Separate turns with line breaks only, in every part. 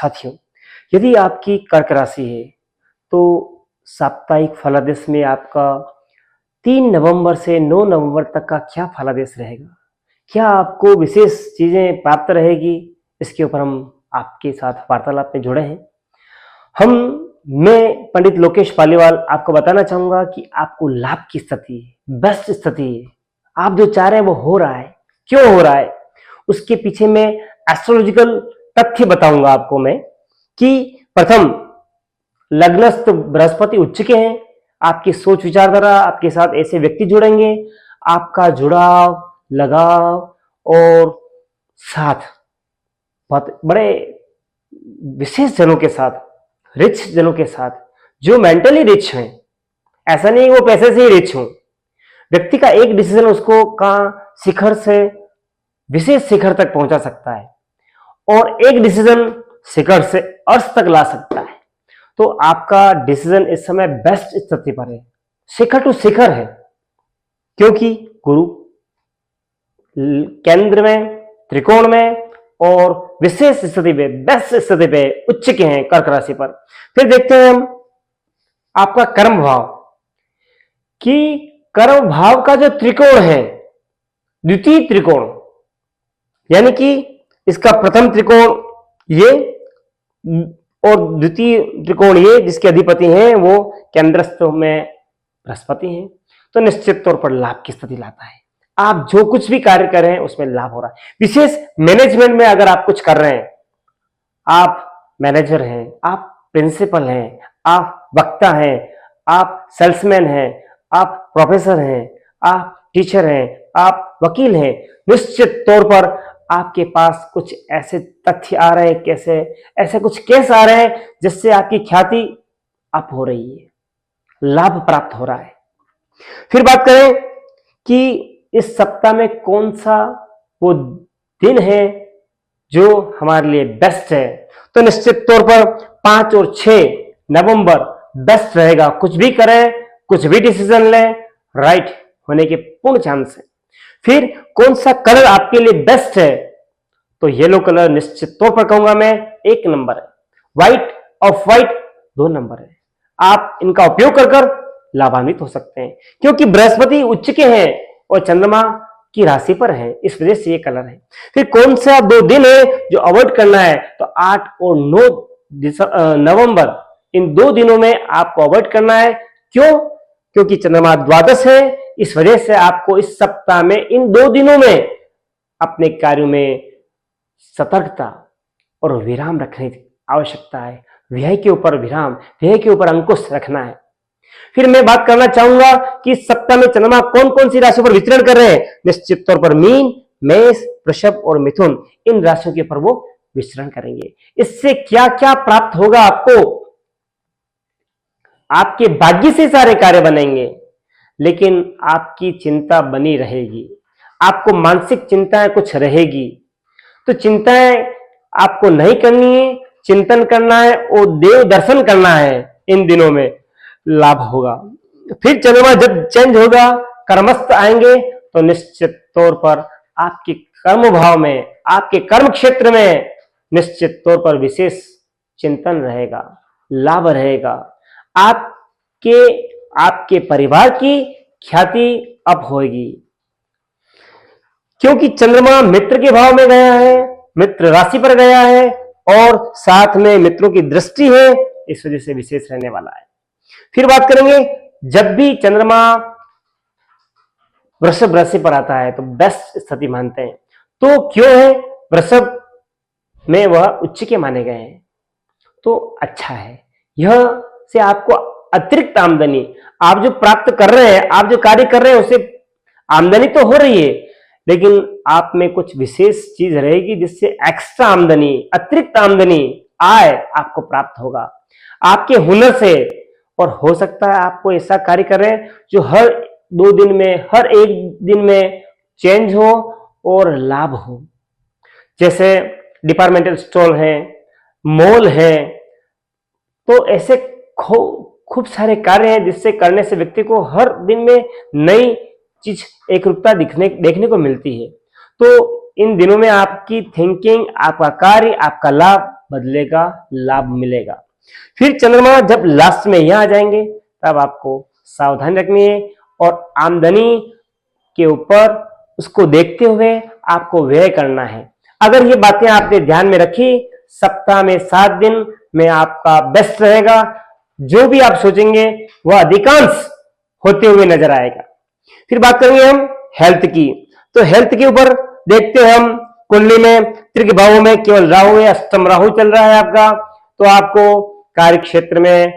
साथियों, यदि आपकी कर्क राशि है तो साप्ताहिक फलादेश में आपका 3 नवंबर से 9 नवंबर तक का क्या फलादेश रहेगा, क्या आपको विशेष चीजें प्राप्त रहेगी, इसके ऊपर हम आपके साथ वार्तालाप में जुड़े हैं। मैं पंडित लोकेश पालीवाल आपको बताना चाहूंगा कि आपको लाभ की स्थिति है, बेस्ट स्थिति है, आप जो चाह रहे हैं वो हो रहा है। क्यों हो रहा है उसके पीछे मैं एस्ट्रोलॉजिकल तथ्य बताऊंगा आपको मैं कि प्रथम लग्नस्थ बृहस्पति उच्च के हैं, आपकी सोच विचारधारा आपके साथ ऐसे व्यक्ति जुड़ेंगे, आपका जुड़ाव लगाव और साथ बड़े विशेष जनों के साथ, रिच जनों के साथ जो मेंटली रिच हैं, ऐसा नहीं वो पैसे से ही रिच हों। व्यक्ति का एक डिसीजन उसको कहां शिखर से विशेष शिखर तक पहुंचा सकता है और एक डिसीजन शिखर से अर्श तक ला सकता है। तो आपका डिसीजन इस समय बेस्ट स्थिति पर है, शिखर टू शिखर है, क्योंकि गुरु केंद्र में, त्रिकोण में और विशेष स्थिति पे, बेस्ट स्थिति पे उच्च के हैं कर्क राशि पर। फिर देखते हैं हम आपका कर्म भाव कि कर्म भाव का जो त्रिकोण है, द्वितीय त्रिकोण, यानी कि इसका प्रथम त्रिकोण ये और द्वितीय त्रिकोण ये, जिसके अधिपति हैं वो केंद्रस्थ में बृहस्पति हैं, तो निश्चित तौर पर लाभ की स्थिति लाता है। आप जो कुछ भी कार्य कर रहे हैं उसमें लाभ हो रहा है। विशेष मैनेजमेंट में अगर आप कुछ कर रहे हैं, आप मैनेजर हैं, आप प्रिंसिपल हैं, आप वक्ता हैं, आप सेल्समैन हैं, आप प्रोफेसर हैं, आप टीचर हैं, आप वकील हैं, निश्चित तौर पर आपके पास कुछ ऐसे तथ्य आ रहे हैं, ऐसे कुछ केस आ रहे हैं जिससे आपकी ख्याति अप हो रही है, लाभ प्राप्त हो रहा है। फिर बात करें कि इस सप्ताह में कौन सा वो दिन है जो हमारे लिए बेस्ट है, तो निश्चित तौर पर 5 और 6 नवंबर बेस्ट रहेगा। कुछ भी करें, कुछ भी डिसीजन लें, राइट होने के पूर्ण चांस है। फिर कौन सा कलर आपके लिए बेस्ट है, तो येलो कलर निश्चित तौर पर कहूंगा मैं 1 नंबर है, व्हाइट ऑफ व्हाइट 2 नंबर है। आप इनका उपयोग कर लाभान्वित हो सकते हैं, क्योंकि बृहस्पति उच्च के हैं और चंद्रमा की राशि पर है, इस वजह से ये कलर है। फिर कौन सा 2 दिन है जो अवॉइड करना है, तो 8 और 9 नवंबर, इन 2 दिनों में आपको अवॉइड करना है। क्यों? क्योंकि चंद्रमा द्वादश है, इस वजह से आपको इस सप्ताह में इन 2 दिनों में अपने कार्यों में सतर्कता और विराम रखने की आवश्यकता है। व्यय के ऊपर विराम, व्यय के ऊपर अंकुश रखना है। फिर मैं बात करना चाहूंगा कि इस सप्ताह में चंद्रमा कौन कौन सी राशियों पर विचरण कर रहे हैं। निश्चित तौर पर मीन, मेष, वृषभ और मिथुन, इन राशियों के ऊपर वो विचरण करेंगे। इससे क्या क्या प्राप्त होगा आपको? आपके भाग्य से सारे कार्य बनेंगे, लेकिन आपकी चिंता बनी रहेगी, आपको मानसिक चिंताएं कुछ रहेगी, तो चिंताएं आपको नहीं करनी है, चिंतन करना है और देव दर्शन करना है। इन दिनों में लाभ होगा। फिर चंद्रमा जब चेंज होगा, कर्मस्थ आएंगे, तो निश्चित तौर पर आपके कर्म भाव में, आपके कर्म क्षेत्र में निश्चित तौर पर विशेष चिंतन रहेगा, लाभ रहेगा। आपके परिवार की ख्याति अप होगी, क्योंकि चंद्रमा मित्र के भाव में गया है, मित्र राशि पर गया है और साथ में मित्रों की दृष्टि है, इस वजह से विशेष रहने वाला है। फिर बात करेंगे, जब भी चंद्रमा वृषभ राशि पर आता है तो बेस्ट स्थिति मानते हैं। तो क्यों है? वृषभ में वह उच्च के माने गए हैं, तो अच्छा है। यह से आपको अतिरिक्त आमदनी, आप जो प्राप्त कर रहे हैं, आप जो कार्य कर रहे हैं, उससे आमदनी तो हो रही है, लेकिन आप में कुछ विशेष चीज रहेगी जिससे एक्स्ट्रा आमदनी, अतिरिक्त आमदनी, आय आपको प्राप्त होगा आपके हुनर से। और हो सकता है आपको ऐसा कार्य कर रहे हैं जो हर 2 दिन में, हर 1 दिन में चेंज हो और लाभ हो। जैसे डिपार्टमेंटल स्टोर है, मॉल है, तो ऐसे खूब सारे कार्य हैं जिससे करने से व्यक्ति को हर दिन में नई चीज, एक रूपता देखने को मिलती है। तो इन दिनों में आपकी थिंकिंग, आपका कार्य, आपका लाभ बदलेगा, लाभ मिलेगा। फिर चंद्रमा जब लास्ट में यहां आ जाएंगे तब आपको सावधानी रखनी है और आमदनी के ऊपर उसको देखते हुए आपको व्यय करना है। अगर ये बातें आपने ध्यान में रखी, सप्ताह में 7 दिन में आपका बेस्ट रहेगा। जो भी आप सोचेंगे वह अधिकांश होते हुए नजर आएगा। फिर बात करेंगे हम हेल्थ की। तो हेल्थ के ऊपर देखते हैं हम कुंडली में त्रिक भावों में केवल राहु है, अष्टम राहु चल रहा है आपका, तो आपको कार्य क्षेत्र में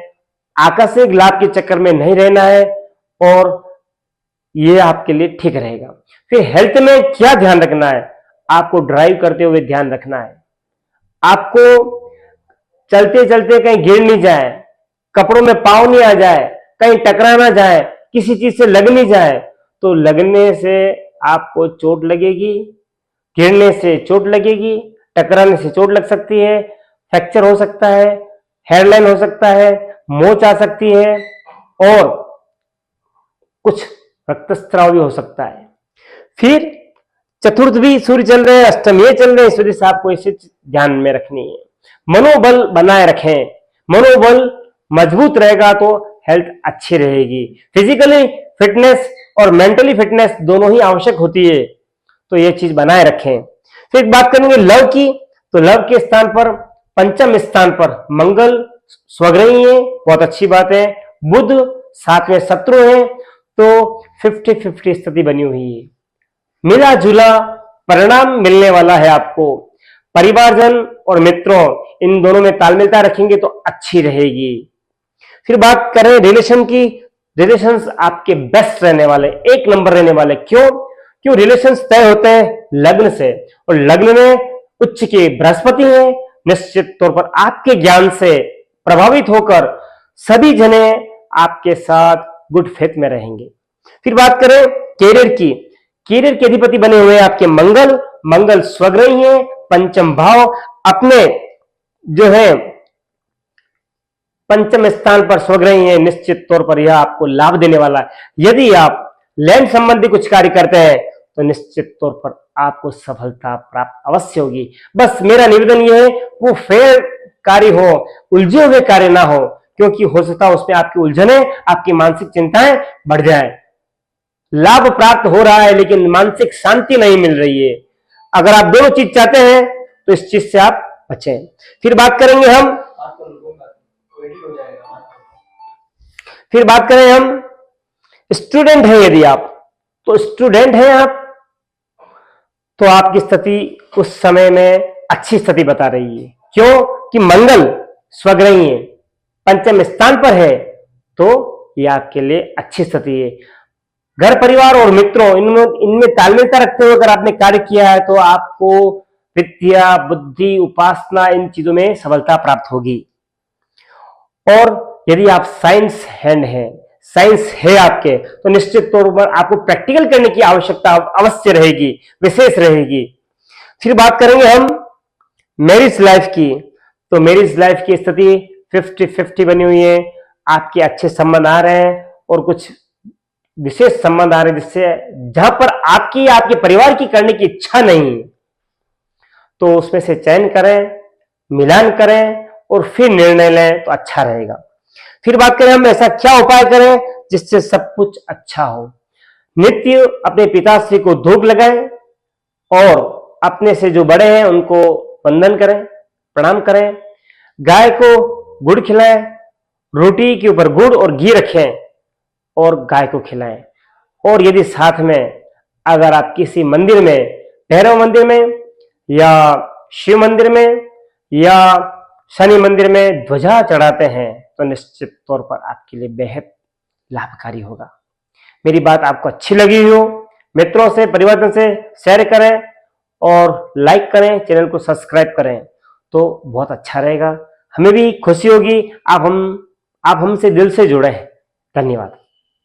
आकस्मिक लाभ के चक्कर में नहीं रहना है और ये आपके लिए ठीक रहेगा। फिर हेल्थ में क्या ध्यान रखना है, आपको ड्राइव करते हुए ध्यान रखना है, आपको चलते चलते कहीं गिर नहीं जाए, कपड़ों में पांव नहीं आ जाए, कहीं टकरा ना जाए, किसी चीज से लग नहीं जाए। तो लगने से आपको चोट लगेगी, गिरने से चोट लगेगी, टकराने से चोट लग सकती है, फ्रैक्चर हो सकता है, हेयरलाइन हो सकता है, मोच आ सकती है और कुछ रक्तस्राव भी हो सकता है। फिर चतुर्थ भी सूर्य चल रहे हैं, अष्टम ये चल रहे हैं, इस वजह से आपको इसे ध्यान में रखनी है। मनोबल बनाए रखें, मनोबल मजबूत रहेगा तो हेल्थ अच्छी रहेगी। फिजिकली फिटनेस और मेंटली फिटनेस दोनों ही आवश्यक होती है, तो ये चीज बनाए रखें। फिर बात करेंगे लव की। तो लव के स्थान पर पंचम स्थान पर मंगल स्वग्रही है, बहुत अच्छी बात है। बुध 7वें शत्रु है, तो 50-50 स्थिति बनी हुई है, मिला जुला परिणाम मिलने वाला है आपको। परिवारजन और मित्रों इन दोनों में तालमेलता रखेंगे तो अच्छी रहेगी। फिर बात करें रिलेशन की। रिलेशंस आपके बेस्ट रहने वाले, 1 नंबर रहने वाले। क्यों रिलेशंस तय होते हैं लग्न से, और लग्न में उच्च के बृहस्पति हैं। निश्चित तौर पर आपके ज्ञान से प्रभावित होकर सभी जने आपके साथ गुड फेथ में रहेंगे। फिर बात करें कैरियर की। कैरियर के अधिपति बने हुए हैं आपके मंगल। मंगल स्वग्रही है, पंचम भाव अपने जो है पंचम स्थान पर स्वग्रही है। निश्चित तौर पर यह आपको लाभ देने वाला है। यदि आप लैंड संबंधी कुछ कार्य करते हैं तो निश्चित तौर पर आपको सफलता प्राप्त अवश्य होगी। बस मेरा निवेदन यह है वो फेयर कार्य हो, उलझे हुए कार्य ना हो, क्योंकि हो सकता है उसमें आपकी उलझने, आपकी मानसिक चिंताएं बढ़ जाएं। लाभ प्राप्त हो रहा है लेकिन मानसिक शांति नहीं मिल रही है। अगर आप दोनों चीज चाहते हैं तो इस चीज से आप बचें। फिर बात करेंगे हम स्टूडेंट हैं। यदि आप तो स्टूडेंट हैं आप, तो आपकी स्थिति उस समय में अच्छी स्थिति बता रही है। क्यों कि मंगल स्वग्रही है, पंचम स्थान पर है, तो यह आपके लिए अच्छी स्थिति है। घर परिवार और मित्रों इनमें तालमेलता रखते हुए अगर आपने कार्य किया है तो आपको विद्या, बुद्धि, उपासना इन चीजों में सफलता प्राप्त होगी। और यदि आप साइंस हैंड हैं, साइंस है आपके, तो निश्चित तौर पर आपको प्रैक्टिकल करने की आवश्यकता अवश्य रहेगी, विशेष रहेगी। फिर बात करेंगे हम मैरिज लाइफ की। तो मैरिज लाइफ की स्थिति 50-50 बनी हुई है। आपके अच्छे संबंध आ रहे हैं और कुछ विशेष संबंध आ रहे हैं जिससे जहां पर आपके परिवार की करने की इच्छा नहीं, तो उसमें से चयन करें, मिलान करें और फिर निर्णय लें तो अच्छा रहेगा। फिर बात करें हम ऐसा क्या उपाय करें जिससे सब कुछ अच्छा हो। नित्य अपने पिताश्री को धूप लगाएं और अपने से जो बड़े हैं उनको वंदन करें, प्रणाम करें। गाय को गुड़ खिलाएं, रोटी के ऊपर गुड़ और घी रखें और गाय को खिलाएं। और यदि साथ में अगर आप किसी मंदिर में, भैरव मंदिर में या शिव मंदिर में या शनि मंदिर में ध्वजा चढ़ाते हैं तो निश्चित तौर पर आपके लिए बेहद लाभकारी होगा। मेरी बात आपको अच्छी लगी हो, मित्रों से, परिवारजन से शेयर करें और लाइक करें, चैनल को सब्सक्राइब करें तो बहुत अच्छा रहेगा। हमें भी खुशी होगी आप हमसे दिल से जुड़े हैं। धन्यवाद।